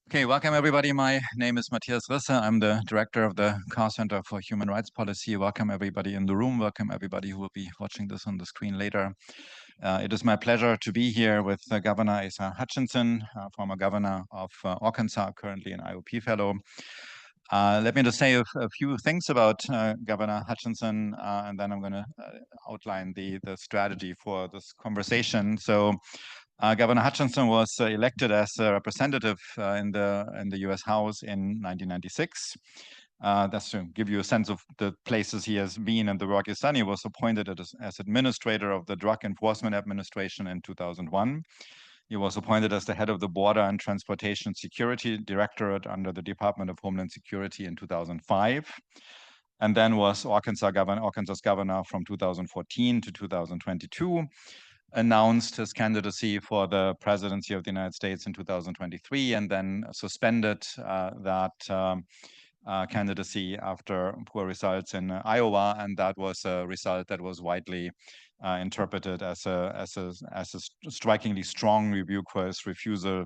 Okay, welcome everybody. My name is Matthias Risse. I'm the director of the Carr Center for Human Rights Policy. Welcome everybody in the room. Welcome everybody who will be watching this on the screen later. It is my pleasure to be here with Governor Asa Hutchinson, former governor of Arkansas, currently an IOP fellow. Let me just say a few things about Governor Hutchinson, and then I'm going to outline the strategy for this conversation. So, Governor Hutchinson was elected as a representative in the U.S. House in 1996. That's to give you a sense of the places he has been and the work he's done. He was appointed as administrator of the Drug Enforcement Administration in 2001. He was appointed as the head of the Border and Transportation Security Directorate under the Department of Homeland Security in 2005. And then was Arkansas's governor from 2014 to 2022. Announced his candidacy for the presidency of the United States in 2023, and then suspended that candidacy after poor results in Iowa, and that was a result that was widely interpreted as a strikingly strong rebuke for his refusal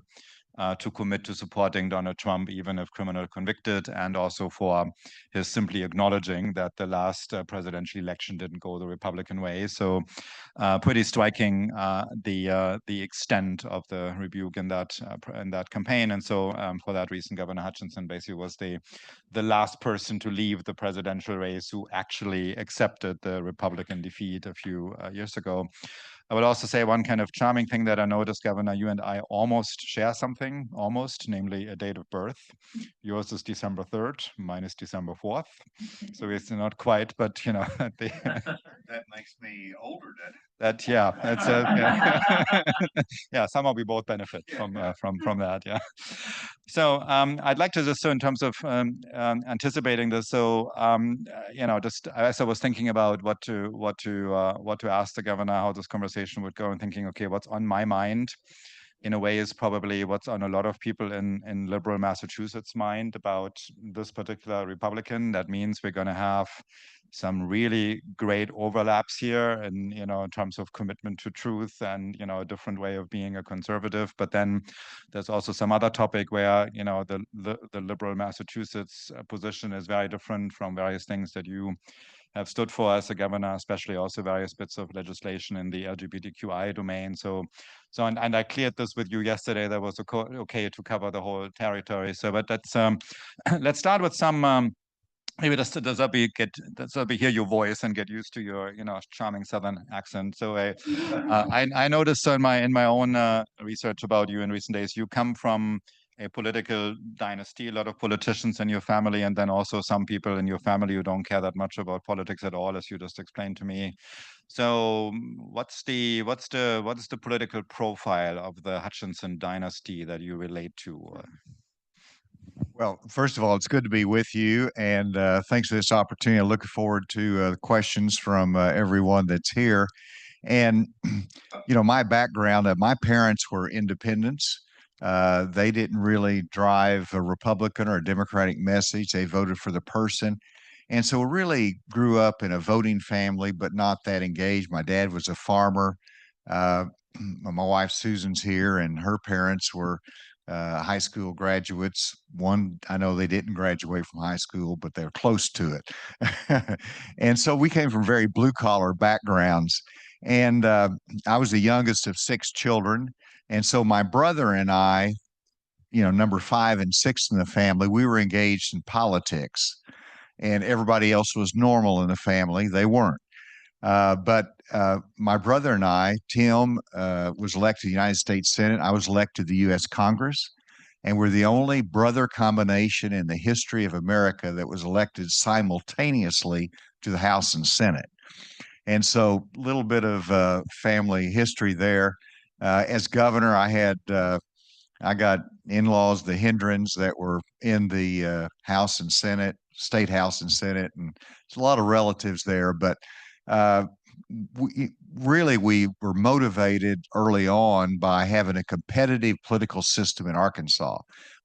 to commit to supporting Donald Trump, even if criminal convicted, and also for his simply acknowledging that the last presidential election didn't go the Republican way. So pretty striking the extent of the rebuke in that campaign. And so for that reason, Governor Hutchinson basically was the last person to leave the presidential race who actually accepted the Republican defeat a few years ago. I would also say one kind of charming thing that I noticed, Governor, you and I almost share something, namely a date of birth. Yours is December 3rd, mine is December 4th. So it's not quite, but you know. That makes me older, doesn't it? Yeah, that's yeah. Somehow we both benefit from that. Yeah. So I'd like to just, so in terms of anticipating this, so you know, just as I was thinking about what to ask the governor, how this conversation would go, and thinking, okay, what's on my mind, in a way, is probably what's on a lot of people in liberal Massachusetts' mind about this particular Republican. That means we're going to have some really great overlaps here, and you know, in terms of commitment to truth and you know, a different way of being a conservative. But then there's also some other topic where you know the liberal Massachusetts position is very different from various things that you have stood for as a governor, especially also various bits of legislation in the LGBTQI domain. So and I cleared this with you yesterday. That was okay to cover the whole territory. So, but let's let's start with some. Maybe just let me hear your voice and get used to your, you know, charming Southern accent. So I noticed in my own research about you in recent days, you come from a political dynasty, a lot of politicians in your family, and then also some people in your family who don't care that much about politics at all, as you just explained to me. So what's the political profile of the Hutchinson dynasty that you relate to? Well, first of all, it's good to be with you, and thanks for this opportunity. I'm looking forward to questions from everyone that's here. And, you know, my background, my parents were independents. They didn't really drive a Republican or a Democratic message. They voted for the person. And so we really grew up in a voting family, but not that engaged. My dad was a farmer. My wife Susan's here, and her parents were high school graduates. One, I know they didn't graduate from high school, but they're close to it. And so we came from very blue collar backgrounds. And I was the youngest of 6 children. And so my brother and I, you know, number 5 and 6 in the family, we were engaged in politics. And everybody else was normal in the family. They weren't. But my brother and I, Tim, was elected to the United States Senate. I was elected to the U.S. Congress. And we're the only brother combination in the history of America that was elected simultaneously to the House and Senate. And so a little bit of family history there. As governor, I got in-laws, the Hendrons, that were in the House and Senate, State House and Senate, and there's a lot of relatives there. But we were motivated early on by having a competitive political system in Arkansas.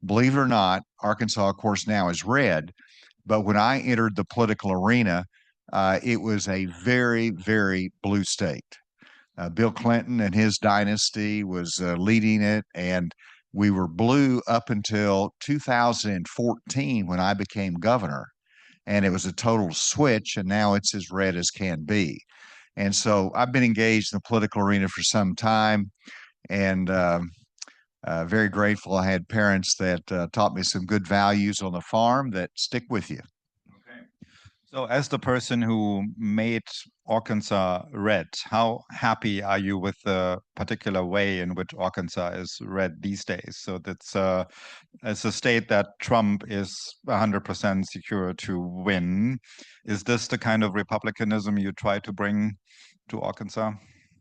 Believe it or not, Arkansas, of course, now is red. But when I entered the political arena, it was a very, very blue state. Bill Clinton and his dynasty was leading it, and we were blue up until 2014 when I became governor. And it was a total switch, and now it's as red as can be. And so I've been engaged in the political arena for some time, and very grateful. I had parents that taught me some good values on the farm that stick with you. Okay. So, as the person who made Arkansas red, how happy are you with the particular way in which Arkansas is red these days? So that's as a state that Trump is 100% secure to win. Is this the kind of republicanism you try to bring to Arkansas?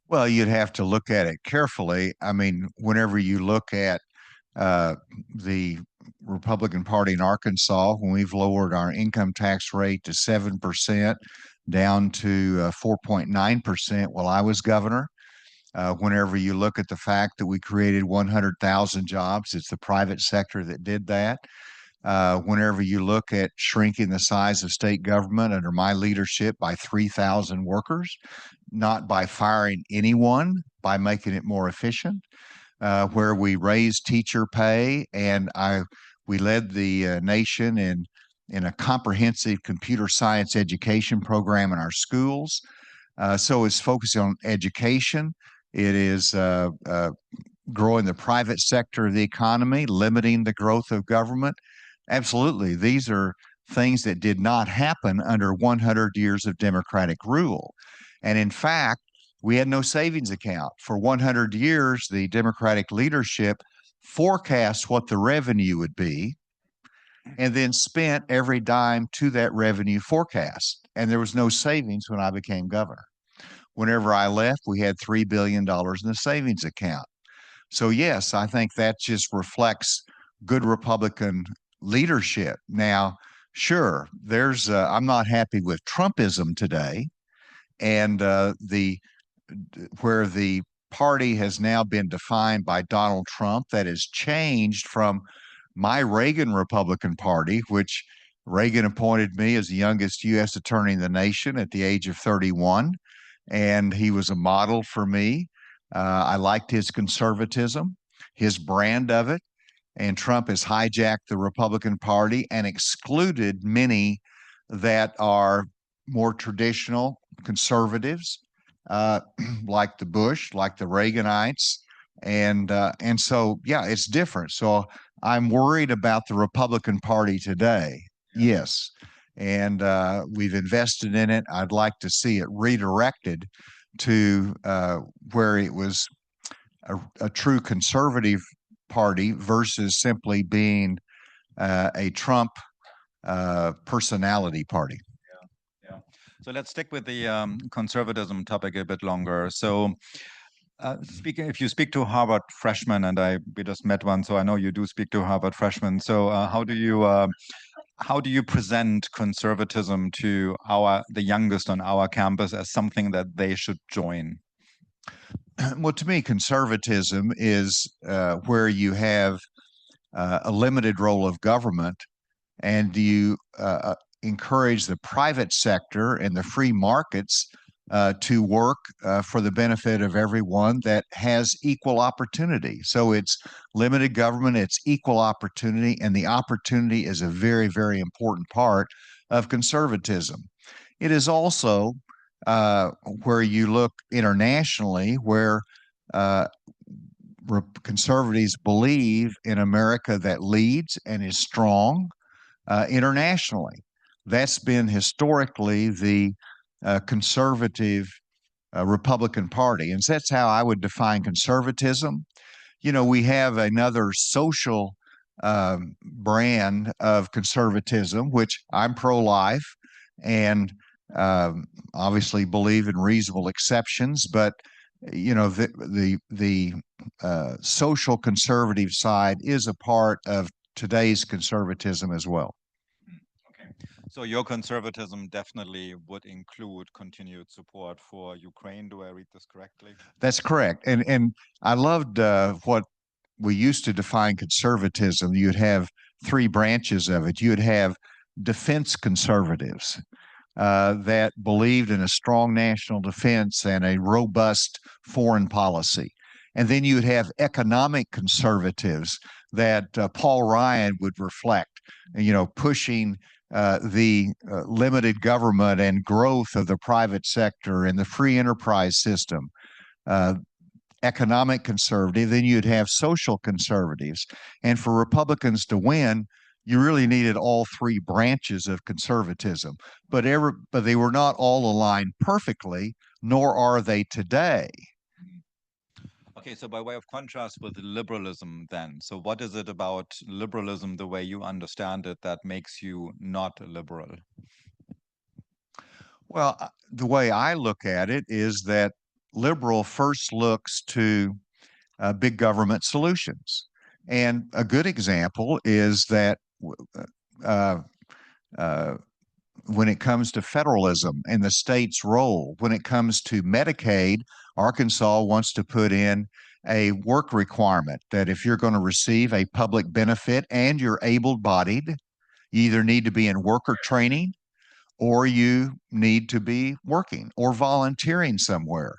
Well, you'd have to look at it carefully. I mean, whenever you look at uh, the Republican Party in Arkansas, when we've lowered our income tax rate to 7%, down to 4.9% while I was governor. Whenever you look at the fact that we created 100,000 jobs, it's the private sector that did that. Whenever you look at shrinking the size of state government under my leadership by 3,000 workers, not by firing anyone, by making it more efficient, where we raised teacher pay, and we led the nation in a comprehensive computer science education program in our schools. So it's focusing on education. It is growing the private sector of the economy, limiting the growth of government. Absolutely. These are things that did not happen under 100 years of Democratic rule. And in fact, we had no savings account. For 100 years, the Democratic leadership forecast what the revenue would be and then spent every dime to that revenue forecast. And there was no savings when I became governor. Whenever I left, we had $3 billion in the savings account. So, yes, I think that just reflects good Republican leadership. Now, sure, I'm not happy with Trumpism today, and where the party has now been defined by Donald Trump, that has changed from my Reagan Republican Party, which Reagan appointed me as the youngest U.S. attorney in the nation at the age of 31, and he was a model for me. I liked his conservatism, his brand of it, and Trump has hijacked the Republican Party and excluded many that are more traditional conservatives, like the Bush, like the Reaganites, and so yeah, it's different. So I'm worried about the Republican Party today. Yes, and we've invested in it. I'd like to see it redirected to where it was a true conservative party versus simply being a Trump personality party. Yeah. So let's stick with the conservatism topic a bit longer. So, if you speak to Harvard freshmen, and we just met one, so I know you do speak to Harvard freshmen. So, how do you present conservatism to the youngest on our campus as something that they should join? Well, to me, conservatism is where you have a limited role of government and you encourage the private sector and the free markets to work for the benefit of everyone that has equal opportunity. So it's limited government, it's equal opportunity, and the opportunity is a very, very important part of conservatism. It is also where you look internationally, where conservatives believe in America that leads and is strong internationally. That's been historically the conservative Republican Party. And so that's how I would define conservatism. You know, we have another social brand of conservatism, which I'm pro-life and obviously believe in reasonable exceptions, but you know the social conservative side is a part of today's conservatism as well. Okay. So your conservatism definitely would include continued support for Ukraine. Do I read this correctly? That's correct. And I loved what we used to define conservatism. You'd have three branches of it. You'd have defense conservatives. that believed in a strong national defense and a robust foreign policy. And then you would have economic conservatives that Paul Ryan would reflect, pushing the limited government and growth of the private sector and the free enterprise system. Economic conservative, then you'd have social conservatives. And for Republicans to win, you really needed all three branches of conservatism. But they were not all aligned perfectly, nor are they today. Okay, so by way of contrast with liberalism then, so what is it about liberalism, the way you understand it, that makes you not liberal? Well, the way I look at it is that liberal first looks to big government solutions. And a good example is that uh, uh, when it comes to federalism and the state's role, when it comes to Medicaid, Arkansas wants to put in a work requirement that if you're going to receive a public benefit and you're able-bodied, you either need to be in worker training or you need to be working or volunteering somewhere.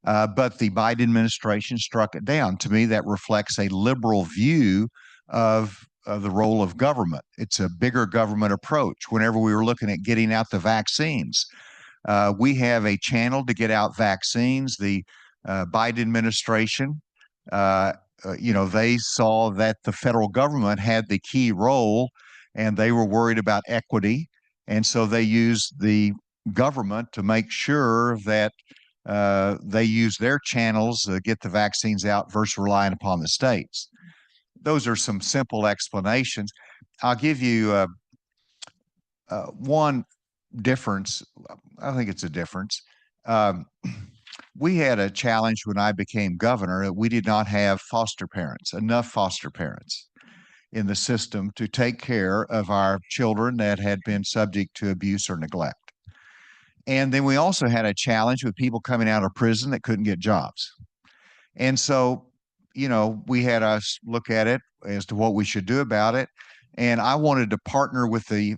But the Biden administration struck it down. To me, that reflects a liberal view of the role of government. It's a bigger government approach. Whenever we were looking at getting out the vaccines, we have a channel to get out vaccines. The Biden administration, they saw that the federal government had the key role and they were worried about equity. And so they used the government to make sure that they use their channels to get the vaccines out versus relying upon the states. Those are some simple explanations. I'll give you one difference. I think it's a difference. We had a challenge when I became governor that we did not have enough foster parents in the system to take care of our children that had been subject to abuse or neglect. And then we also had a challenge with people coming out of prison that couldn't get jobs. And so, we had us look at it as to what we should do about it. And I wanted to partner with the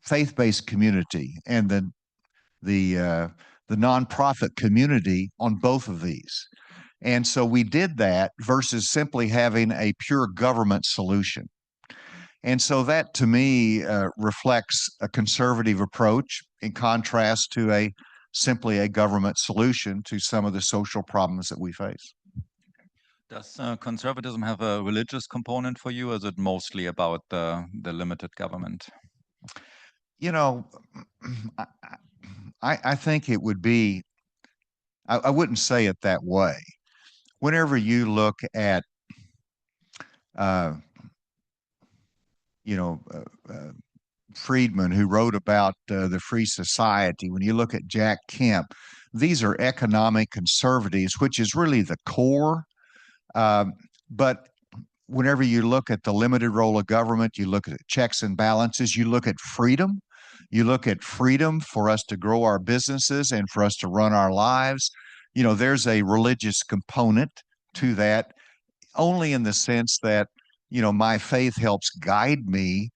faith-based community and the nonprofit community on both of these. And so we did that versus simply having a pure government solution. And so that to me reflects a conservative approach in contrast to simply a government solution to some of the social problems that we face. Does conservatism have a religious component for you, or is it mostly about the limited government? I think it would be, I wouldn't say it that way. Whenever you look at, Friedman, who wrote about the Free Society, when you look at Jack Kemp, these are economic conservatives, which is really the core. But whenever you look at the limited role of government, you look at checks and balances, you look at freedom. You look at freedom for us to grow our businesses and for us to run our lives. There's a religious component to that, only in the sense that, my faith helps guide me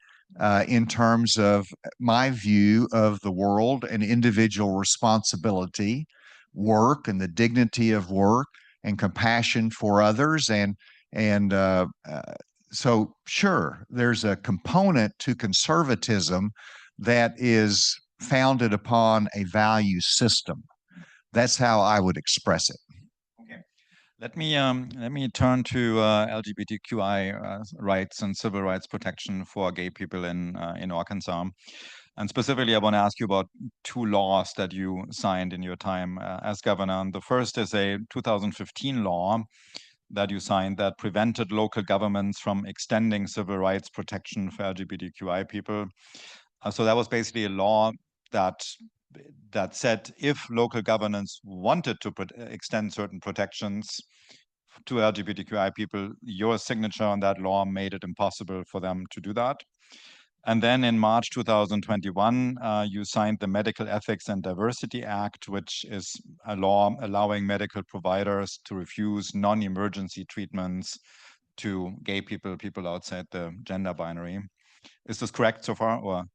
in terms of my view of the world and individual responsibility, work and the dignity of work and compassion for others. So sure, there's a component to conservatism that is founded upon a value system. That's how I would express it. Okay. Let me turn to LGBTQI rights and civil rights protection for gay people in Arkansas. And specifically, I want to ask you about two laws that you signed in your time as governor. And the first is a 2015 law that you signed that prevented local governments from extending civil rights protection for LGBTQI people. So that was basically a law that said if local governments wanted to extend certain protections to LGBTQI people, your signature on that law made it impossible for them to do that. And then in March 2021, you signed the Medical Ethics and Diversity Act, which is a law allowing medical providers to refuse non-emergency treatments to gay people, people outside the gender binary. Is this correct so far, or?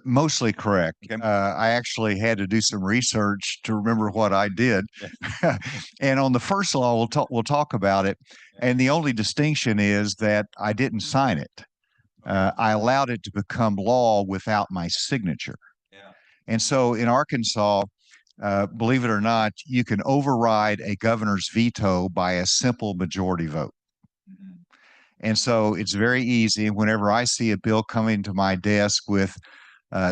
Mostly correct. Okay. I actually had to do some research to remember what I did. And on the first law, we'll talk about it. And the only distinction is that I didn't sign it. I allowed it to become law without my signature. Yeah. And so in Arkansas, believe it or not, you can override a governor's veto by a simple majority vote. And so it's very easy. Whenever I see a bill coming to my desk with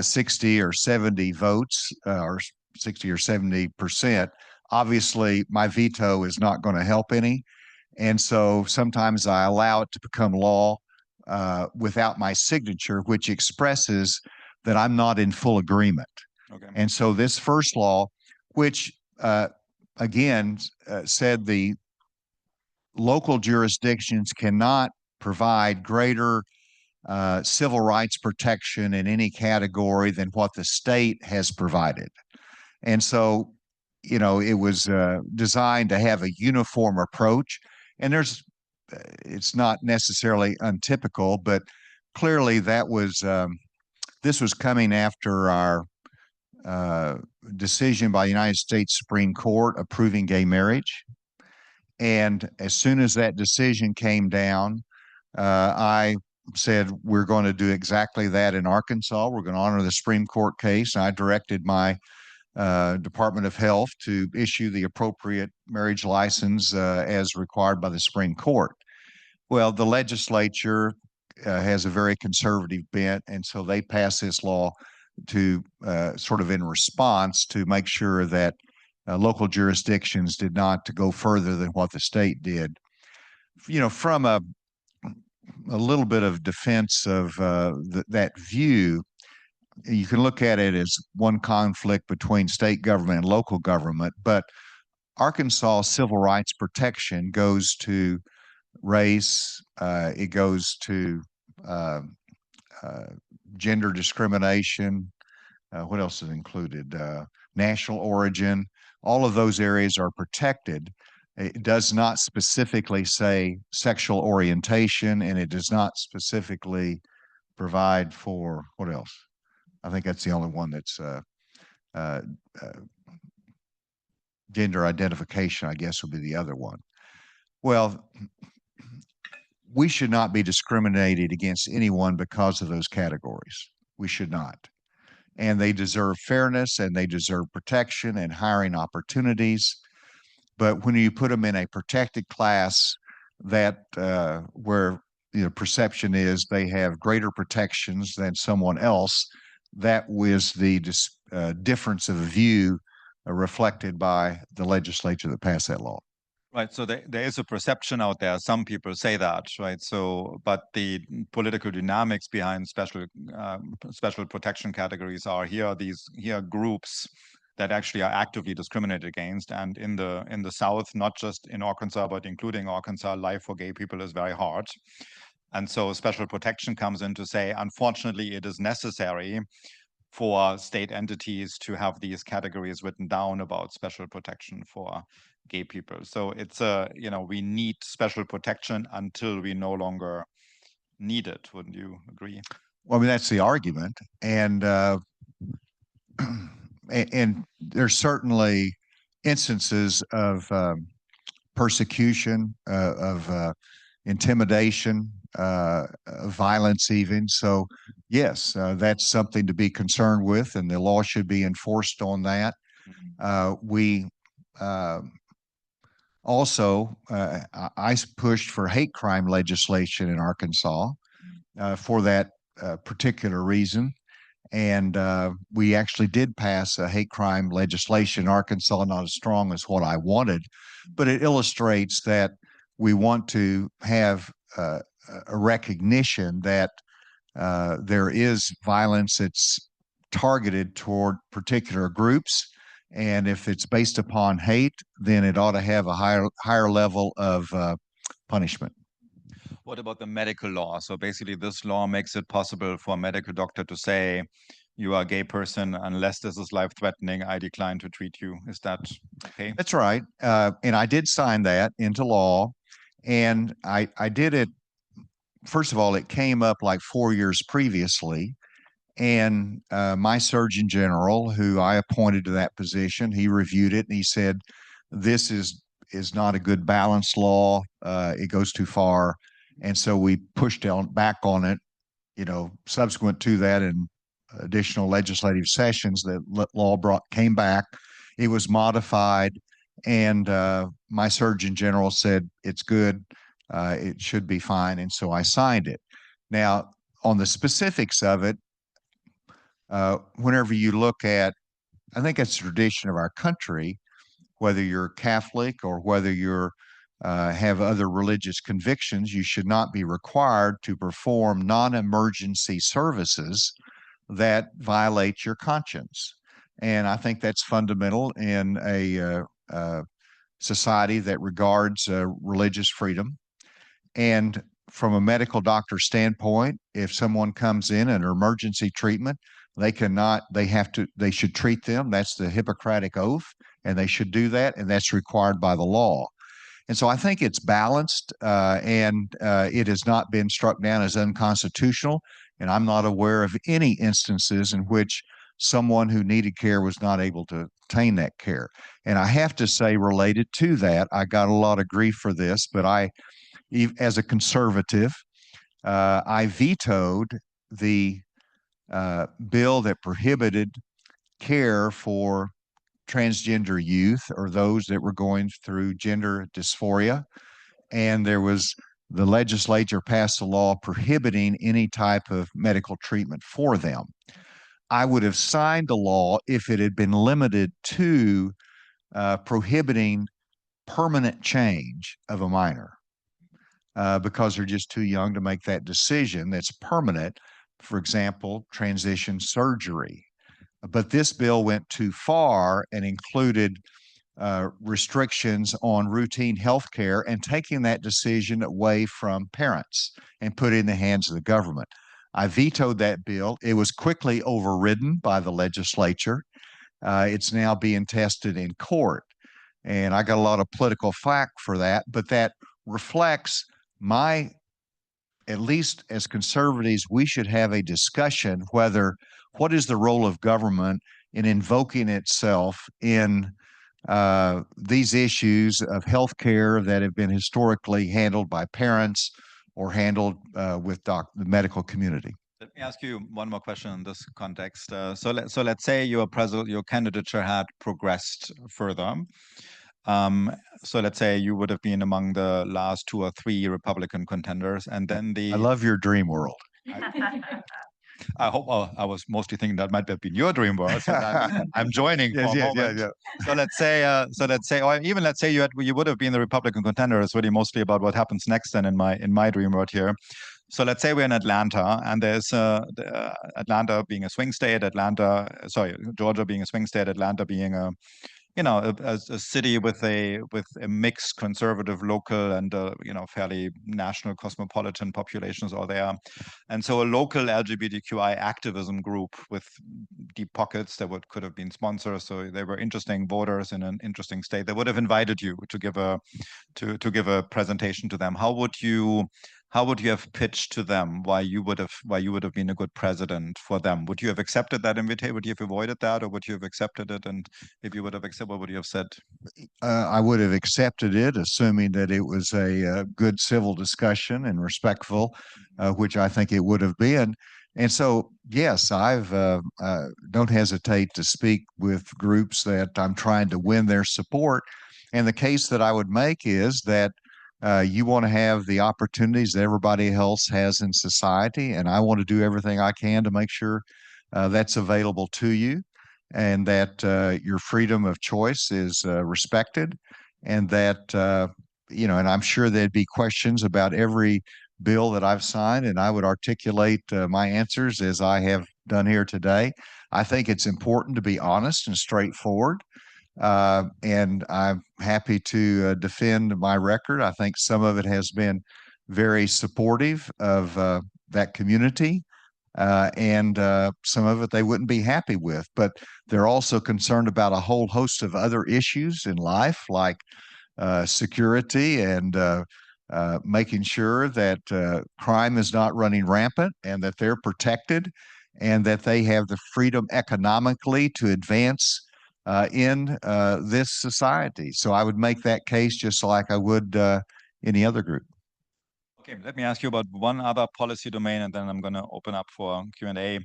60 or 70 votes or 60 or 70%, obviously my veto is not going to help any. And so sometimes I allow it to become law without my signature, which expresses that I'm not in full agreement. Okay. And so this first law, which again said the local jurisdictions cannot provide greater civil rights protection in any category than what the state has provided. And so, you know, it was designed to have a uniform approach. And it's not necessarily untypical, but clearly that was, this was coming after our decision by the United States Supreme Court approving gay marriage. And as soon as that decision came down, I said, we're going to do exactly that in Arkansas. We're going to honor the Supreme Court case. I directed my Department of Health to issue the appropriate marriage license as required by the Supreme Court. Well, the legislature has a very conservative bent, and so they passed this law to sort of in response to make sure that local jurisdictions did not to go further than what the state did. You know, from a little bit of defense of that view, you can look at it as one conflict between state government and local government, but Arkansas civil rights protection goes to race, it goes to gender discrimination. What else is included? National origin. All of those areas are protected. It does not specifically say sexual orientation, and it does not specifically provide for what else? I think that's the only one that's gender identification, I guess, would be the other one. Well, we should not be discriminated against anyone because of those categories. We should not. And they deserve fairness and they deserve protection and hiring opportunities. But when you put them in a protected class that where perception is they have greater protections than someone else, that was the difference of view reflected by the legislature that passed that law. Right. So there is a perception out there. Some people say that, right? So, but the political dynamics behind special protection categories are here groups that actually are actively discriminated against. And in the South, not just in Arkansas, but including Arkansas, life for gay people is very hard. And so special protection comes in to say, unfortunately, it is necessary for state entities to have these categories written down about special protection for gay people. So it's we need special protection until we no longer need it. Wouldn't you agree? Well, I mean, that's the argument. And and there's certainly instances of persecution, of intimidation, violence even. So yes, that's something to be concerned with, and the law should be enforced on that. We also, I pushed for hate crime legislation in Arkansas for that particular reason. And we actually did pass a hate crime legislation in Arkansas, not as strong as what I wanted, but it illustrates that we want to have a recognition that there is violence that's targeted toward particular groups. And if it's based upon hate, then it ought to have a higher level of punishment. What about the medical law? So basically, this law makes it possible for a medical doctor to say, you are a gay person, unless this is life-threatening, I decline to treat you. Is that okay? That's right. And I did sign that into law. And I did it, first of all, it came up like 4 years previously. And my Surgeon General, who I appointed to that position, he reviewed it and he said, this is not a good balanced law. It goes too far. And so we pushed back on it, subsequent to that in additional legislative sessions. That law came back. It was modified, and my Surgeon General said it's good. It should be fine, and so I signed it. Now, on the specifics of it, whenever you look at, I think it's a tradition of our country, whether you're Catholic or whether you're have other religious convictions, you should not be required to perform non-emergency services that violate your conscience. And I think that's fundamental in a society that regards religious freedom. And from a medical doctor standpoint, if someone comes in an emergency treatment, they should treat them. That's the Hippocratic Oath, and they should do that, and that's required by the law. And so I think it's balanced, and it has not been struck down as unconstitutional. And I'm not aware of any instances in which someone who needed care was not able to obtain that care. And I have to say, related to that, I got a lot of grief for this, but as a conservative, I vetoed the bill that prohibited care for transgender youth or those that were going through gender dysphoria. And the legislature passed a law prohibiting any type of medical treatment for them. I would have signed the law if it had been limited to prohibiting permanent change of a minor, because they're just too young to make that decision that's permanent. For example, transition surgery. But this bill went too far and included restrictions on routine health care and taking that decision away from parents and put it in the hands of the government. I vetoed that bill. It was quickly overridden by the legislature. It's now being tested in court. And I got a lot of political flack for that, but that reflects at least as conservatives, we should have a discussion what is the role of government in invoking itself in these issues of healthcare that have been historically handled by parents or handled with the medical community. Let me ask you one more question in this context. So let's say your candidature had progressed further. So let's say you would have been among the last 2 or 3 Republican contenders, and then I love your dream world. I hope I was mostly thinking that might have been your dream world. So I'm joining for a moment. Yeah. So let's say, or even let's say you would have been the Republican contender. It's really mostly about what happens next then in my dream world here. So let's say we're in Atlanta, and there's Atlanta being a swing state, Georgia being a swing state, Atlanta being a city with a mixed conservative local and fairly national cosmopolitan populations all there. And so a local LGBTQI activism group with deep pockets that could have been sponsors. So they were interesting voters in an interesting state. They would have invited you to give a presentation to them. How would you have pitched to them why you would have been a good president for them? Would you have accepted that invitation? Would you have avoided that, or would you have accepted it? And if you would have accepted, what would you have said? I would have accepted it, assuming that it was a good civil discussion and respectful, which I think it would have been. And so, yes, I've don't hesitate to speak with groups that I'm trying to win their support. And the case that I would make is that you want to have the opportunities that everybody else has in society, and I want to do everything I can to make sure that's available to you, and that your freedom of choice is respected, and that and I'm sure there'd be questions about every bill that I've signed, and I would articulate my answers as I have done here today. I think it's important to be honest and straightforward. And I'm happy to defend my record. I think some of it has been very supportive of that community, and some of it they wouldn't be happy with. But they're also concerned about a whole host of other issues in life, like security and making sure that crime is not running rampant and that they're protected. and that they have the freedom economically to advance in this society. So I would make that case just like I would any other group. Okay, let me ask you about one other policy domain, and then I'm going to open up for Q&A.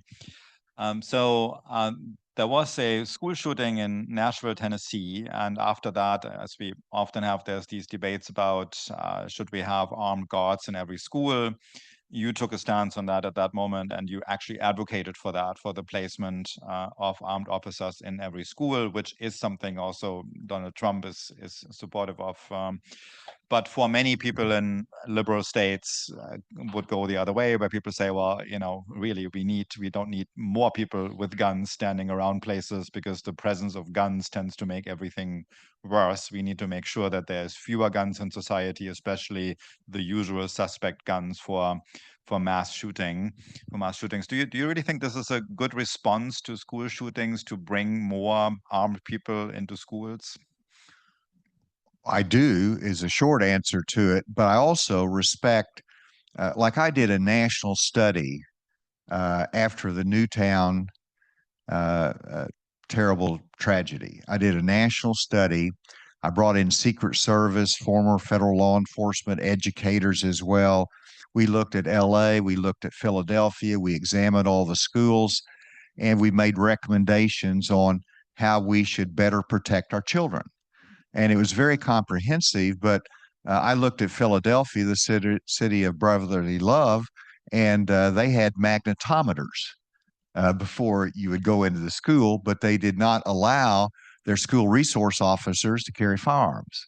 There was a school shooting in Nashville, Tennessee, and after that, as we often have, there's these debates about should we have armed guards in every school. You took a stance on that at that moment, and you actually advocated for that, for the placement of armed officers in every school, which is something also Donald Trump is supportive of. But for many people in liberal states would go the other way, where people say, well, you know, really, we don't need more people with guns standing around places because the presence of guns tends to make everything worse. We need to make sure that there's fewer guns in society, especially the usual suspect guns for mass shootings. Do you really think this is a good response to school shootings, to bring more armed people into schools? I do is a short answer to it, but I also respect, like I did a national study after the Newtown terrible tragedy. I did a national study. I brought in Secret Service, former federal law enforcement, educators as well. We looked at LA, we looked at Philadelphia, we examined all the schools, and we made recommendations on how we should better protect our children. And it was very comprehensive. But I looked at Philadelphia, the city of brotherly love, and they had magnetometers before you would go into the school, but they did not allow their school resource officers to carry firearms.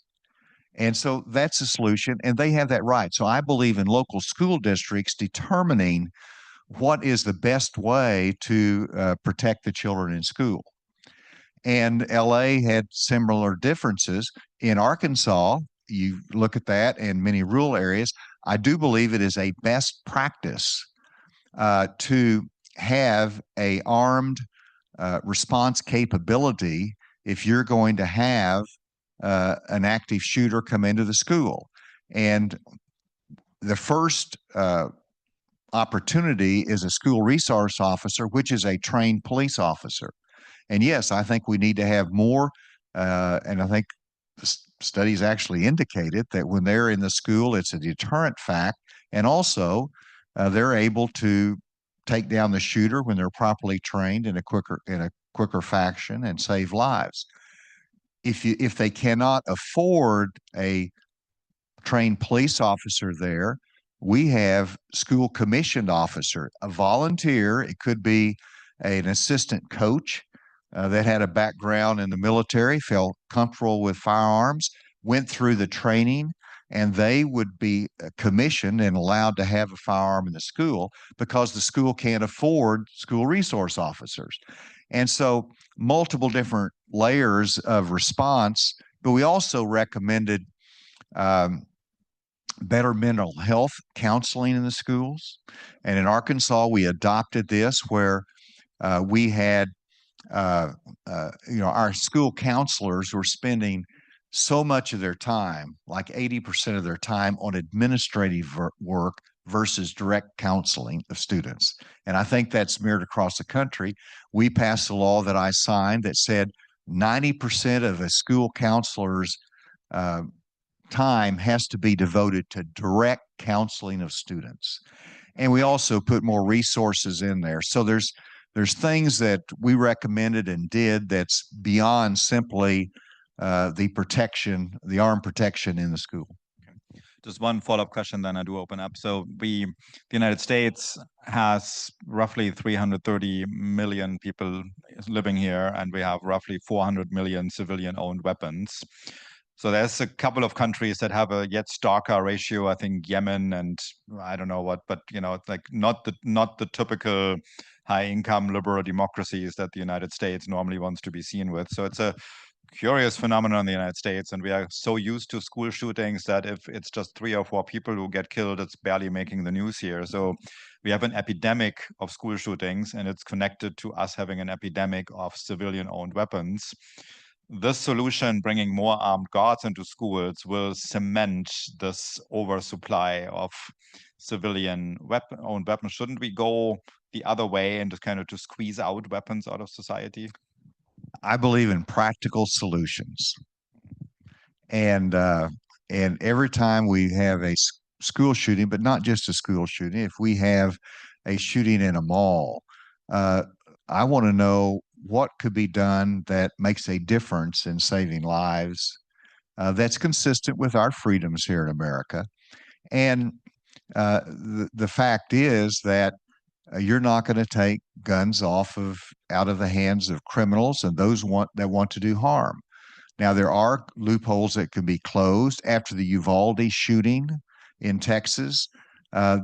And so that's a solution, and they have that right. So I believe in local school districts determining what is the best way to protect the children in school. And LA had similar differences. In Arkansas, you look at that in many rural areas, I do believe it is a best practice to have a armed response capability if you're going to have an active shooter come into the school. And the first opportunity is a school resource officer, which is a trained police officer. And yes, I think we need to have more. And I think the studies actually indicated that when they're in the school, it's a deterrent fact. And also, they're able to take down the shooter when they're properly trained in a quicker fashion and save lives. If they cannot afford a trained police officer there, we have school commissioned officer, a volunteer. It could be an assistant coach that had a background in the military, felt comfortable with firearms, went through the training, and they would be commissioned and allowed to have a firearm in the school because the school can't afford school resource officers. And so multiple different layers of response, but we also recommended better mental health counseling in the schools. And in Arkansas, we adopted this where we had our school counselors were spending so much of their time, like 80% of their time, on administrative work versus direct counseling of students. And I think that's mirrored across the country. We passed a law that I signed that said 90% of a school counselor's time has to be devoted to direct counseling of students. And we also put more resources in there. So there's things that we recommended and did that's beyond simply the armed protection in the school. Just one follow-up question, then I do open up. So the United States has roughly 330 million people living here, and we have roughly 400 million civilian-owned weapons. So there's a couple of countries that have a yet starker ratio. I think Yemen and I don't know what, but it's like not the typical high-income liberal democracies that the United States normally wants to be seen with. So it's a curious phenomenon in the United States, and we are so used to school shootings that if it's just 3 or 4 people who get killed, it's barely making the news here. So we have an epidemic of school shootings, and it's connected to us having an epidemic of civilian-owned weapons. This solution, bringing more armed guards into schools, will cement this oversupply of civilian owned weapons. Shouldn't we go the other way and just kind of to squeeze out weapons out of society? I believe in practical solutions. And every time we have a school shooting, but not just a school shooting, if we have a shooting in a mall, uh, I want to know what could be done that makes a difference in saving lives, that's consistent with our freedoms here in America. And the fact is that you're not going to take guns out of the hands of criminals and those that want to do harm. Now, there are loopholes that can be closed. After the Uvalde shooting in Texas,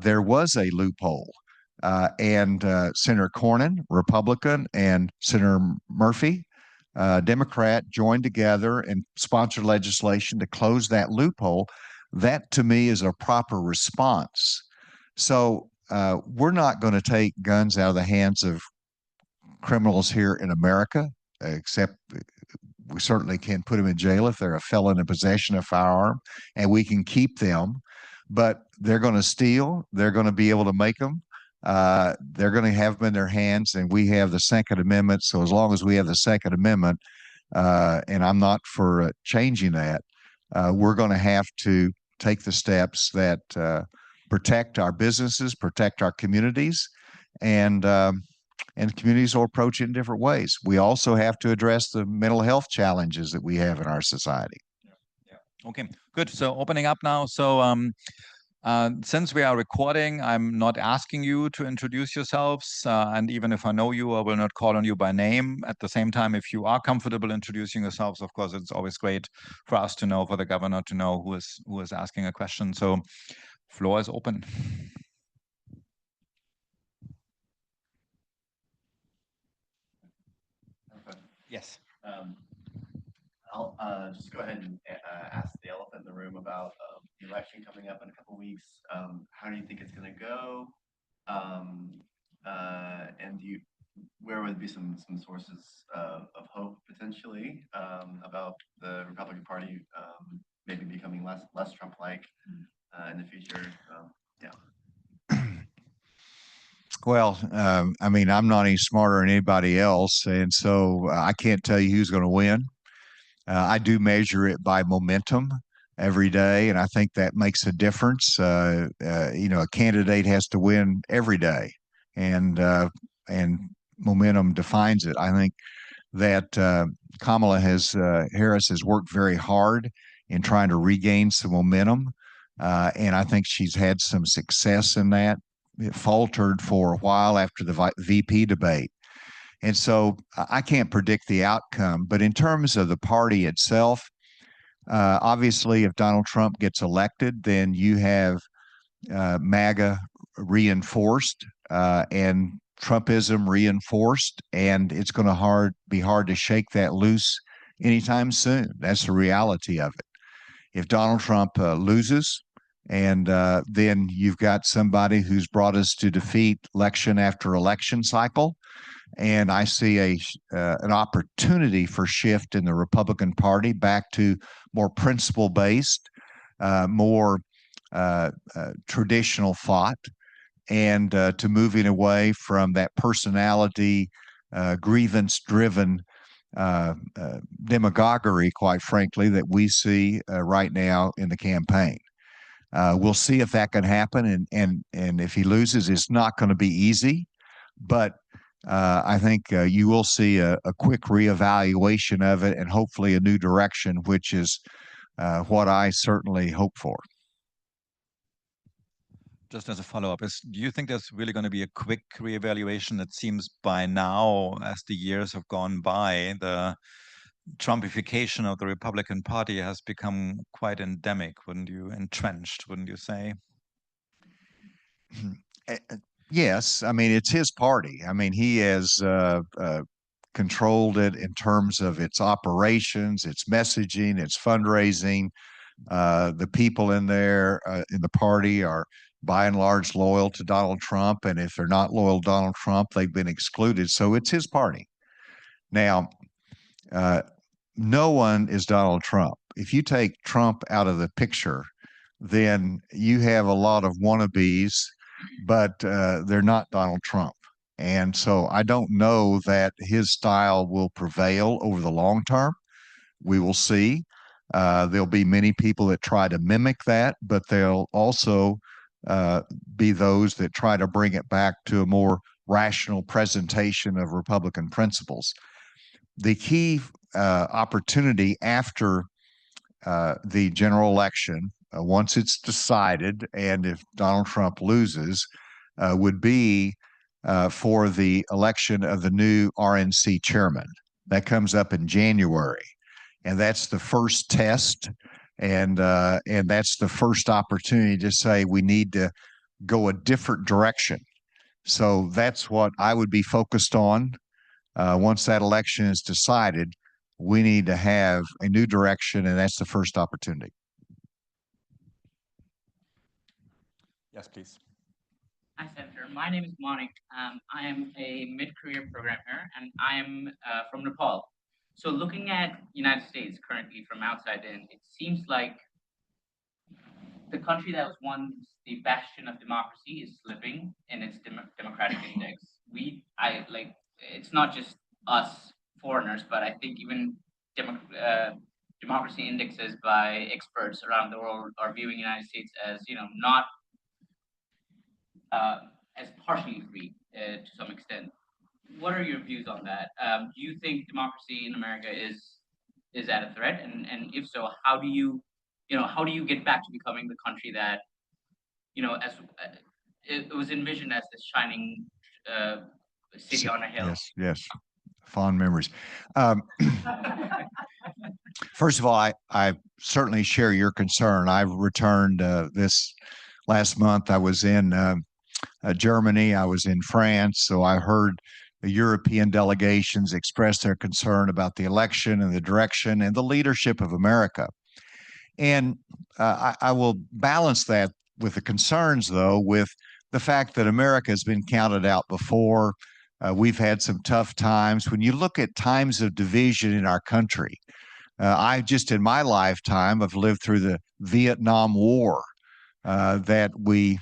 there was a loophole. And Senator Cornyn, Republican, and Senator Murphy, Democrat, joined together and sponsored legislation to close that loophole. That, to me, is a proper response. So we're not going to take guns out of the hands of criminals here in America, except we certainly can put them in jail if they're a felon in possession of a firearm, and we can keep them. But they're going to steal. They're going to be able to make them. They're going to have them in their hands, and we have the Second Amendment. So as long as we have the Second Amendment, and I'm not for changing that, we're going to have to take the steps that protect our businesses, protect our communities, and communities will approach it in different ways. We also have to address the mental health challenges that we have in our society. Yeah. Okay, good. So opening up now. So since we are recording, I'm not asking you to introduce yourselves. And even if I know you, I will not call on you by name. At the same time, if you are comfortable introducing yourselves, of course, it's always great for us to know, for the governor to know who is asking a question. So floor is open. Yes. I'll just go ahead and ask the elephant in the room about the election coming up in a couple of weeks. How do you think it's going to go? And where would be some sources of hope potentially about the Republican Party maybe becoming less Trump-like in the future? Yeah. Well, I mean, I'm not any smarter than anybody else, and so I can't tell you who's going to win. I do measure it by momentum every day, and I think that makes a difference. A candidate has to win every day, and momentum defines it. I think that Kamala Harris has worked very hard in trying to regain some momentum, and I think she's had some success in that. It faltered for a while after the VP debate. And so I can't predict the outcome. But in terms of the party itself, obviously, if Donald Trump gets elected, then you have MAGA reinforced and Trumpism reinforced, and it's going to be hard to shake that loose anytime soon. That's the reality of it. If Donald Trump loses, and then you've got somebody who's brought us to defeat election after election cycle. And I see an opportunity for shift in the Republican Party back to more principle-based, more traditional thought, and to moving away from that personality, grievance-driven demagoguery, quite frankly, that we see right now in the campaign. We'll see if that can happen, and if he loses, it's not going to be easy, but I think you will see a quick reevaluation of it and hopefully a new direction, which is what I certainly hope for. Just as a follow-up, do you think there's really going to be a quick reevaluation? It seems by now, as the years have gone by, the Trumpification of the Republican Party has become quite endemic, entrenched, wouldn't you say? Yes, I mean, it's his party. I mean, he has controlled it in terms of its operations, its messaging, its fundraising. The people in there in the party are by and large loyal to Donald Trump, and if they're not loyal to Donald Trump, they've been excluded. So it's his party. Now, no one is Donald Trump. If you take Trump out of the picture, then you have a lot of wannabes, but they're not Donald Trump. And so I don't know that his style will prevail over the long term. We will see. There'll be many people that try to mimic that, but there'll also be those that try to bring it back to a more rational presentation of Republican principles. The key opportunity after the general election, once it's decided, and if Donald Trump loses, would be for the election of the new RNC chairman. That comes up in January, and that's the first test, and that's the first opportunity to say we need to go a different direction. So that's what I would be focused on. Once that election is decided, we need to have a new direction, and that's the first opportunity. Yes, please. Hi, Senator. My name is Monik. I am a mid-career programmer, and I am from Nepal. So looking at United States currently from outside in, it seems like the country that was once the bastion of democracy is slipping in its democratic index. It's not just us foreigners, but I think even democracy indexes by experts around the world are viewing the United States as, not as partially free to some extent. What are your views on that? Do you think democracy in America is at a threat? And if so, how do you get back to becoming the country that, as it was envisioned as this shining city on a hill? Yes, yes. Fond memories. First of all, I certainly share your concern. I've returned this last month. I was in Germany. I was in France. So I heard the European delegations express their concern about the election and the direction and the leadership of America. And I will balance that with the concerns, though, with the fact that America has been counted out before. We've had some tough times. When you look at times of division in our country, I just in my lifetime have lived through the Vietnam War, that we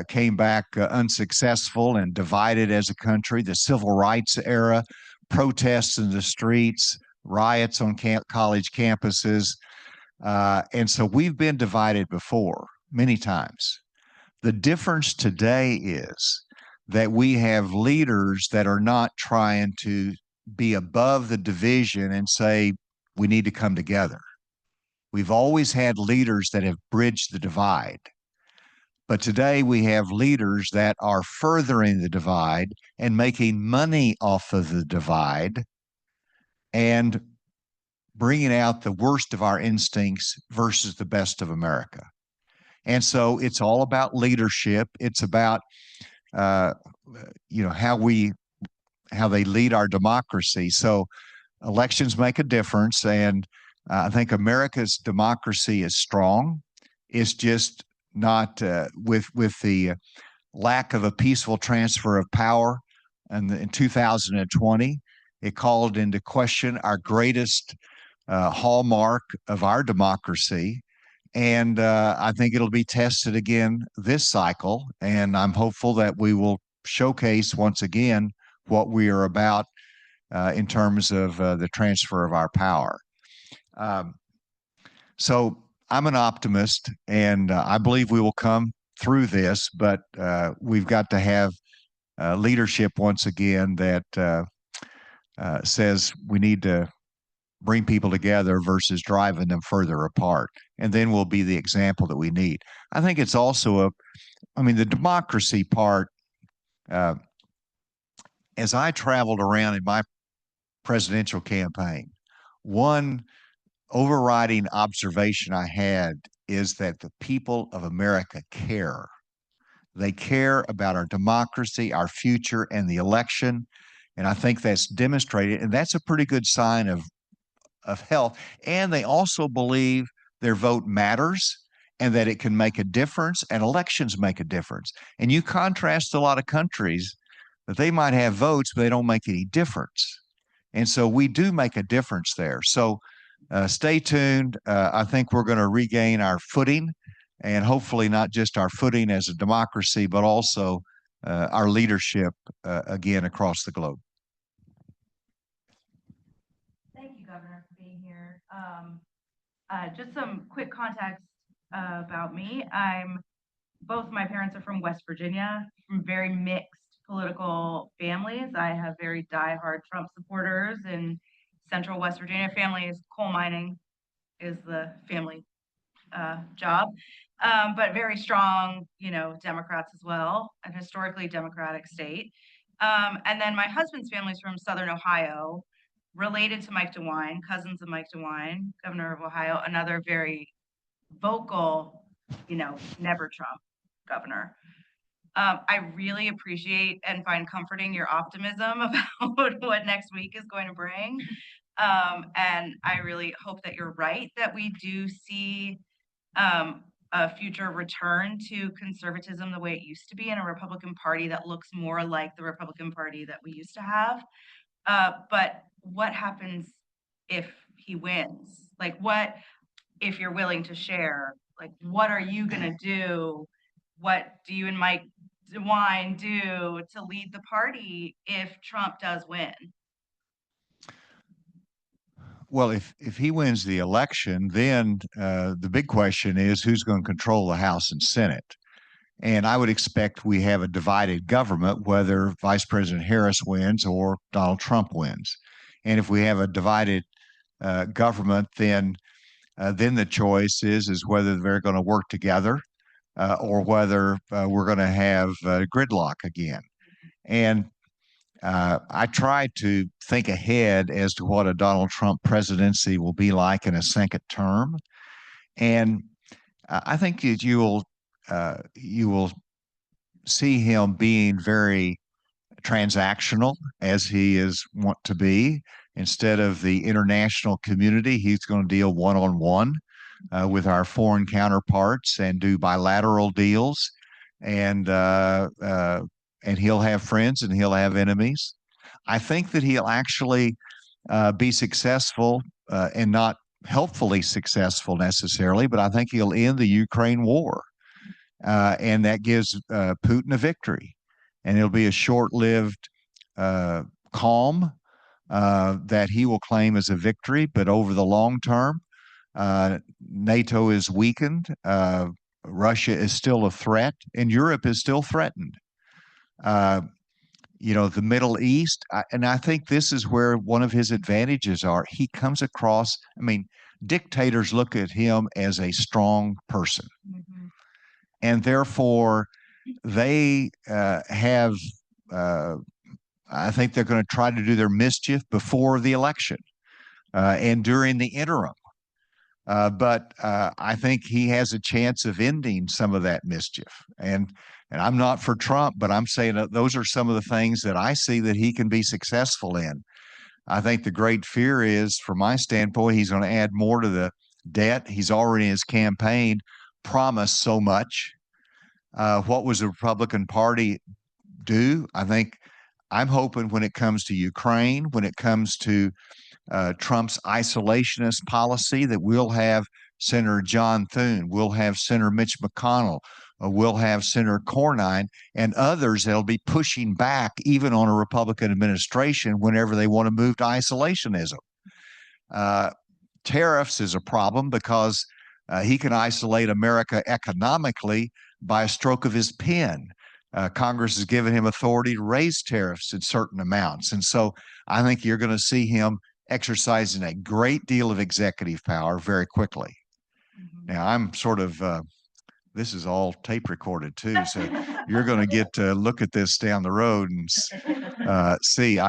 came back unsuccessful and divided as a country, the civil rights era, protests in the streets, riots on college campuses. And so we've been divided before many times. The difference today is that we have leaders that are not trying to be above the division and say, we need to come together. We've always had leaders that have bridged the divide. But today we have leaders that are furthering the divide and making money off of the divide and bringing out the worst of our instincts versus the best of America. And so it's all about leadership. It's about, how they lead our democracy. So elections make a difference. And I think America's democracy is strong. It's just not with the lack of a peaceful transfer of power. And in 2020, it called into question our greatest hallmark of our democracy. And I think it'll be tested again this cycle. And I'm hopeful that we will showcase once again what we are about in terms of the transfer of our power. So I'm an optimist, and I believe we will come through this, but we've got to have leadership once again that says we need to bring people together versus driving them further apart. And then we'll be the example that we need. I think it's also the democracy part, as I traveled around in my presidential campaign, one overriding observation I had is that the people of America care. They care about our democracy, our future, and the election. And I think that's demonstrated. And that's a pretty good sign of health. And they also believe their vote matters and that it can make a difference, and elections make a difference. And you contrast a lot of countries that they might have votes, but they don't make any difference. And so we do make a difference there. So stay tuned. I think we're going to regain our footing, and hopefully not just our footing as a democracy, but also our leadership again across the globe. Thank you, Governor, for being here. Just some quick context about me. Both my parents are from West Virginia, from very mixed political families. I have very diehard Trump supporters in central West Virginia. Family is coal mining is the family job, but very strong, Democrats as well, an historically Democratic state. And then my husband's family's from Southern Ohio, related to Mike DeWine, cousins of Mike DeWine, governor of Ohio, another very vocal, never Trump governor. I really appreciate and find comforting your optimism about what next week is going to bring. And I really hope that you're right, that we do see a future return to conservatism the way it used to be, in a Republican Party that looks more like the Republican Party that we used to have. But what happens if he wins? Like, what, if you're willing to share, like, what are you gonna do? What do you and Mike DeWine do to lead the party if Trump does win? Well, if he wins the election, then the big question is who's going to control the House and Senate. And I would expect we have a divided government, whether Vice President Harris wins or Donald Trump wins. And if we have a divided government, then the choice is whether they're going to work together or whether we're going to have gridlock again. And I try to think ahead as to what a Donald Trump presidency will be like in a second term. And I think that you will see him being very transactional, as he is want to be. Instead of the international community, he's going to deal one-on-one with our foreign counterparts and do bilateral deals. And he'll have friends and he'll have enemies. I think that he'll actually be successful and not helpfully successful necessarily, but I think he'll end the Ukraine war. And that gives Putin a victory. And it'll be a short-lived calm that he will claim as a victory. But over the long term, NATO is weakened. Russia is still a threat, and Europe is still threatened. The Middle East, and I think this is where one of his advantages are. He comes across, dictators look at him as a strong person. Mm-hmm. And therefore, they have, I think they're going to try to do their mischief before the election and during the interim. But I think he has a chance of ending some of that mischief. And I'm not for Trump, but I'm saying that those are some of the things that I see that he can be successful in. I think the great fear is, from my standpoint, he's going to add more to the debt. He's already in his campaign promised so much. What was the Republican Party do? I'm hoping when it comes to Ukraine, when it comes to Trump's isolationist policy, that we'll have Senator John Thune, we'll have Senator Mitch McConnell, we'll have Senator Carr-Ryan and others that'll be pushing back even on a Republican administration whenever they want to move to isolationism. Tariffs is a problem because he can isolate America economically by a stroke of his pen. Congress has given him authority to raise tariffs in certain amounts. And so I think you're going to see him exercising a great deal of executive power very quickly. Mm-hmm. Now, I'm sort of, this is all tape recorded too, so you're going to get to look at this down the road and see.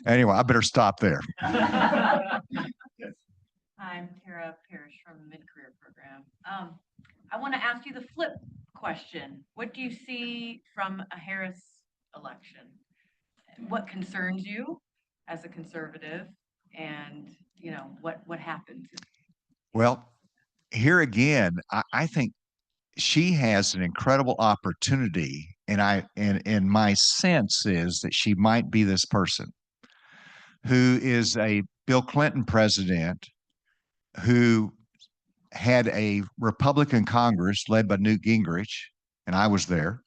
Anyway, I better stop there. I'm Tara Parrish from the Mid-Career Program. I want to ask you the flip question. What do you see from a Harris election? What concerns you as a conservative, and what happens? Well, here again, I think she has an incredible opportunity, and my sense is that she might be this person who is a Bill Clinton president who had a Republican Congress led by Newt Gingrich, and I was there,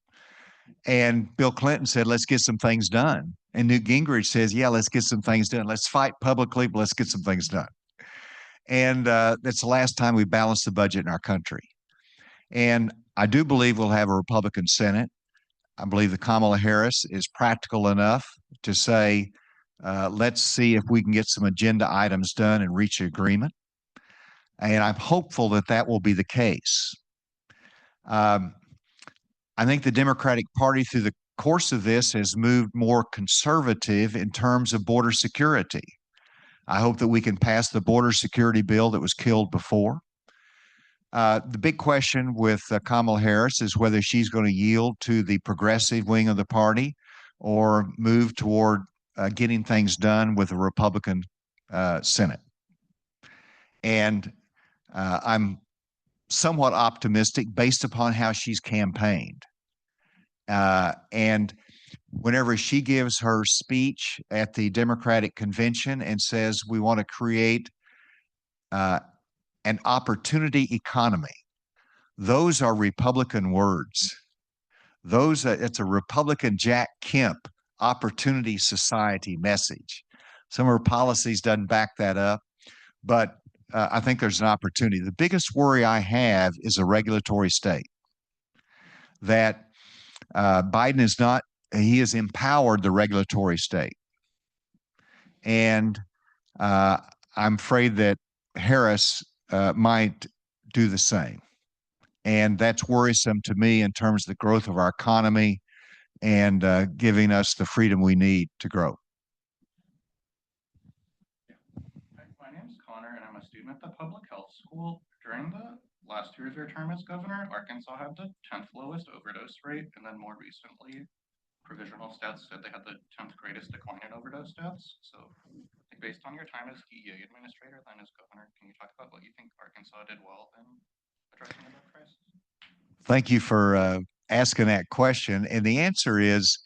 And Bill Clinton said, let's get some things done. And Newt Gingrich says, yeah, let's get some things done. Let's fight publicly, but let's get some things done. And that's the last time we balanced the budget in our country. And I do believe we'll have a Republican Senate. I believe that Kamala Harris is practical enough to say, let's see if we can get some agenda items done and reach an agreement. And I'm hopeful that that will be the case. I think the Democratic Party, through the course of this, has moved more conservative in terms of border security. I hope that we can pass the border security bill that was killed before. The big question with Kamala Harris is whether she's going to yield to the progressive wing of the party or move toward getting things done with a Republican Senate. And I'm somewhat optimistic based upon how she's campaigned. And whenever she gives her speech at the Democratic convention and says we want to create an opportunity economy, those are Republican words. It's a Republican Jack Kemp opportunity society message. Some of her policies doesn't back that up, but I think there's an opportunity. The biggest worry I have is a regulatory state. That Biden is not, he has empowered the regulatory state. And I'm afraid that Harris might do the same. And that's worrisome to me in terms of the growth of our economy and giving us the freedom we need to grow. My name's Connor, and I'm a student at the public health school. During the last year of your term as governor, Arkansas had the 10th lowest overdose rate, and then more recently, provisional stats said they had the 10th greatest decline in overdose deaths. So, based on your time as DEA administrator, then as governor, can you talk about what you think Arkansas did well in addressing the drug crisis? Thank you for asking that question. And the answer is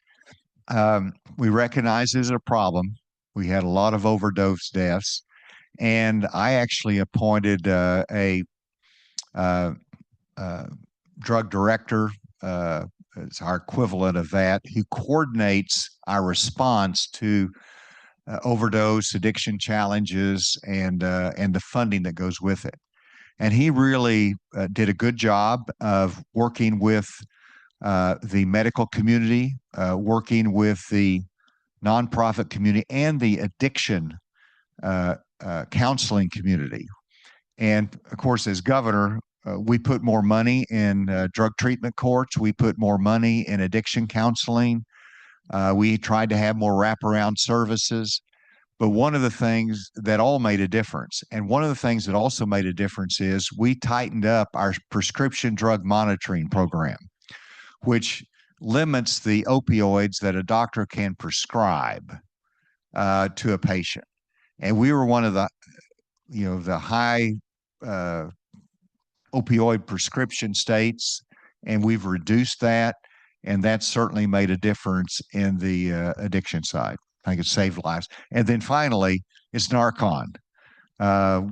we recognize it's a problem. We had a lot of overdose deaths. And I actually appointed a drug director, it's our equivalent of that, who coordinates our response to overdose, addiction challenges, and the funding that goes with it. And he really did a good job of working with the medical community, working with the nonprofit community, and the addiction counseling community. And of course, as governor, we put more money in drug treatment courts. We put more money in addiction counseling. We tried to have more wraparound services. But one of the things that all made a difference, and one of the things that also made a difference, is we tightened up our prescription drug monitoring program, which limits the opioids that a doctor can prescribe to a patient. And we were one of the, the high opioid prescription states, and we've reduced that, and that certainly made a difference in the addiction side. I think it saved lives. And then finally, it's Narcan.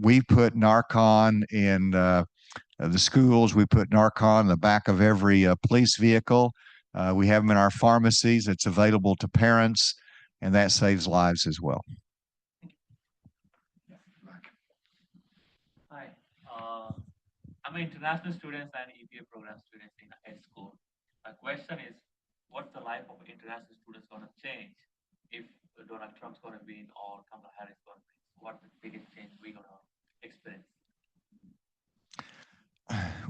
We put Narcan in the schools. We put Narcan in the back of every police vehicle. We have them in our pharmacies. It's available to parents, and that saves lives as well. Hi, I'm an international student and EPA program student in a high school. My question is, what's the life of international students going to change if Donald Trump's going to win or Kamala Harris going to win? What's the biggest change we're going to experience?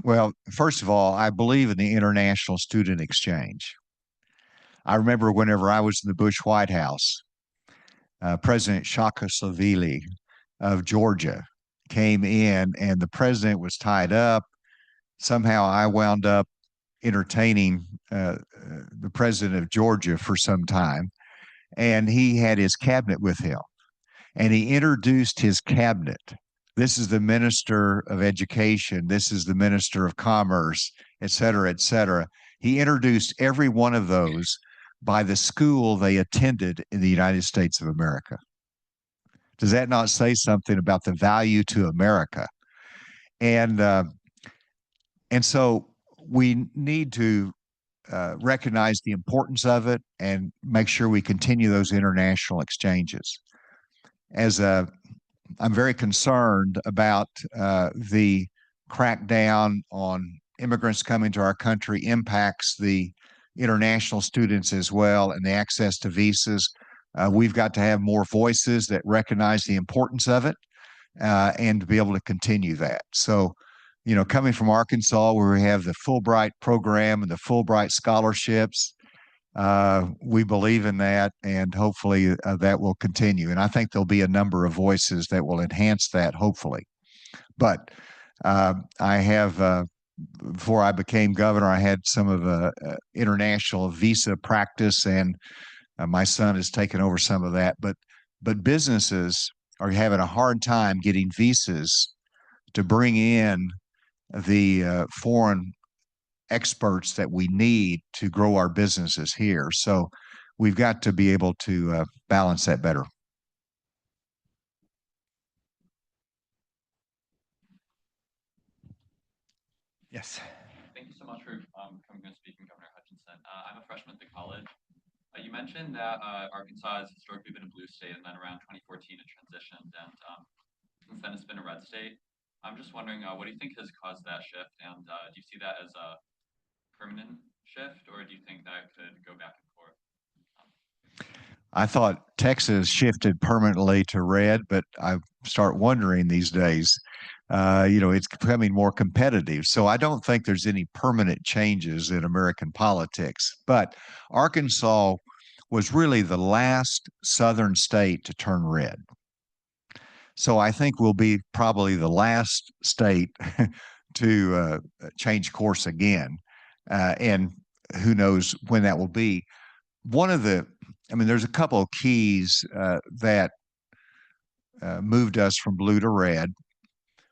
Well, first of all, I believe in the international student exchange. I remember whenever I was in the Bush White House, President Saakashvili of Georgia came in, and the president was tied up. Somehow I wound up entertaining the president of Georgia for some time, and he had his cabinet with him, and he introduced his cabinet. This is the Minister of Education. This is the Minister of Commerce, et cetera, et cetera. He introduced every one of those by the school they attended in the United States of America. Does that not say something about the value to America? And so we need to recognize the importance of it and make sure we continue those international exchanges. I'm very concerned about the crackdown on immigrants coming to our country impacts the international students as well and the access to visas. We've got to have more voices that recognize the importance of it and to be able to continue that. So, coming from Arkansas, where we have the Fulbright program and the Fulbright scholarships, we believe in that, and hopefully that will continue. And I think there'll be a number of voices that will enhance that, hopefully. But I have, before I became governor, I had some of international visa practice, and my son has taken over some of that. But businesses are having a hard time getting visas to bring in the foreign experts that we need to grow our businesses here. So we've got to be able to balance that better. Yes. Thank you so much for coming and speaking, Governor Hutchinson. I'm a freshman at the college. You mentioned that Arkansas has historically been a blue state, and then around 2014 it transitioned, and since then it's been a red state. I'm just wondering, what do you think has caused that shift, and do you see that as a permanent shift, or do you think that could go back and forth? I thought Texas shifted permanently to red, but I start wondering these days, it's becoming more competitive. So I don't think there's any permanent changes in American politics. But Arkansas was really the last southern state to turn red. So I think we'll be probably the last state to change course again. And who knows when that will be. There's a couple of keys that moved us from blue to red.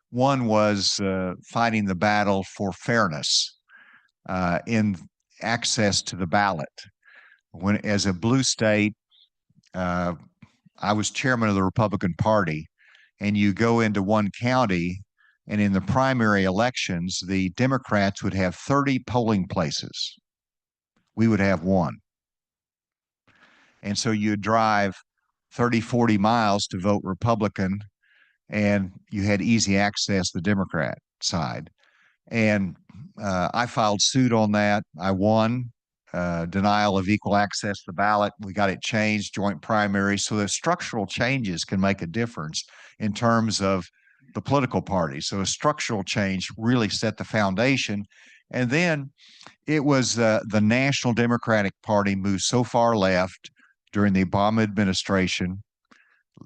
One was fighting the battle for fairness in access to the ballot. As a blue state, I was chairman of the Republican Party, and you go into one county, and in the primary elections, the Democrats would have 30 polling places. We would have one. And so you'd drive 30, 40 miles to vote Republican, and you had easy access to the Democrat side. And I filed suit on that. I won. Denial of equal access to the ballot. We got it changed, joint primary. So the structural changes can make a difference in terms of the political party. So a structural change really set the foundation. And then it was the National Democratic Party moved so far left during the Obama administration.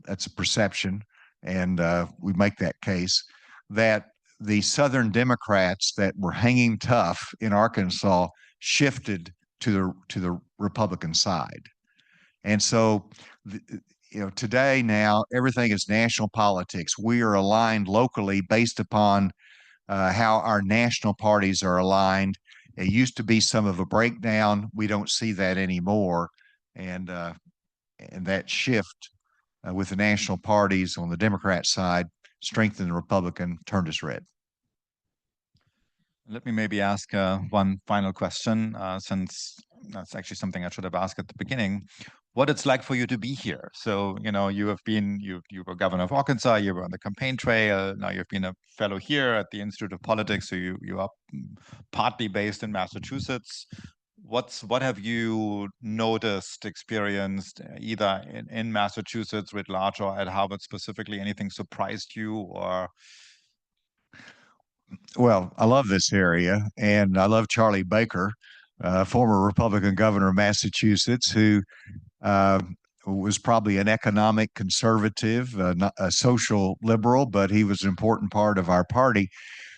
That's a perception, and we make that case, that the Southern Democrats that were hanging tough in Arkansas shifted to the Republican side. And so, today now everything is national politics. We are aligned locally based upon how our national parties are aligned. It used to be some of a breakdown. We don't see that anymore, and that shift with the national parties on the Democrat side strengthened the Republican, turned us red. Let me maybe ask one final question, since that's actually something I should have asked at the beginning. What it's like for you to be here. So, you were governor of Arkansas, you were on the campaign trail, now you've been a fellow here at the Institute of Politics, so you are partly based in Massachusetts. What have you noticed, experienced, either in Massachusetts writ large or at Harvard specifically? Anything surprised you, or? Well, I love this area, and I love Charlie Baker, former Republican governor of Massachusetts, who was probably an economic conservative, not a social liberal, but he was an important part of our party.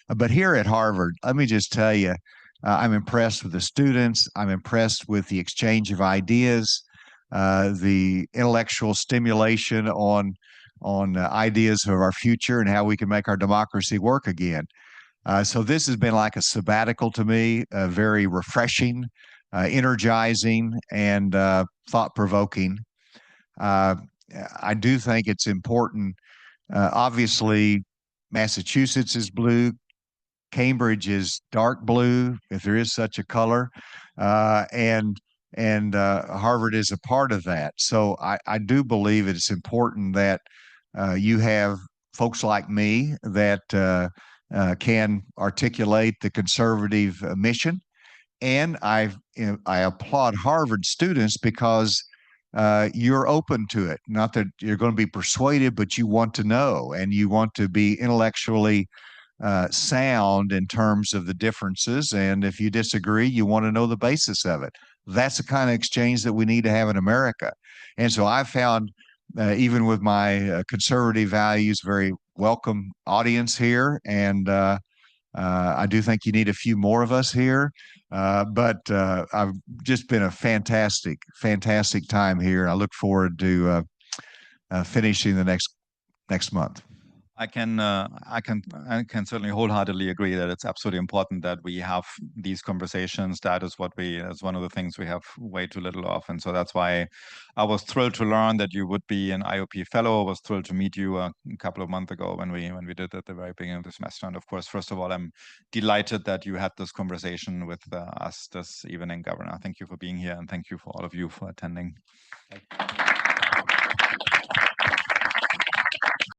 But here at Harvard, let me just tell you, I'm impressed with the students. I'm impressed with the exchange of ideas, the intellectual stimulation on ideas of our future and how we can make our democracy work again. So this has been like a sabbatical to me, very refreshing, energizing, and thought-provoking. I do think it's important. Obviously, Massachusetts is blue. Cambridge is dark blue, if there is such a color, and Harvard is a part of that. So I do believe it's important that you have folks like me that can articulate the conservative mission. And I applaud Harvard students because you're open to it. Not that you're going to be persuaded, but you want to know and you want to be intellectually sound in terms of the differences. And if you disagree, you want to know the basis of it. That's the kind of exchange that we need to have in America. And so I found, even with my conservative values, very welcome audience here. And I do think you need a few more of us here. But I've just been a fantastic time here. I look forward to finishing the next month. I can certainly wholeheartedly agree that it's absolutely important that we have these conversations. That's one of the things we have way too little of. And so that's why I was thrilled to learn that you would be an IOP fellow. I was thrilled to meet you a couple of months ago when we did it at the very beginning of the semester. And of course, first of all, I'm delighted that you had this conversation with us this evening, Governor. Thank you for being here, and thank you for all of you for attending.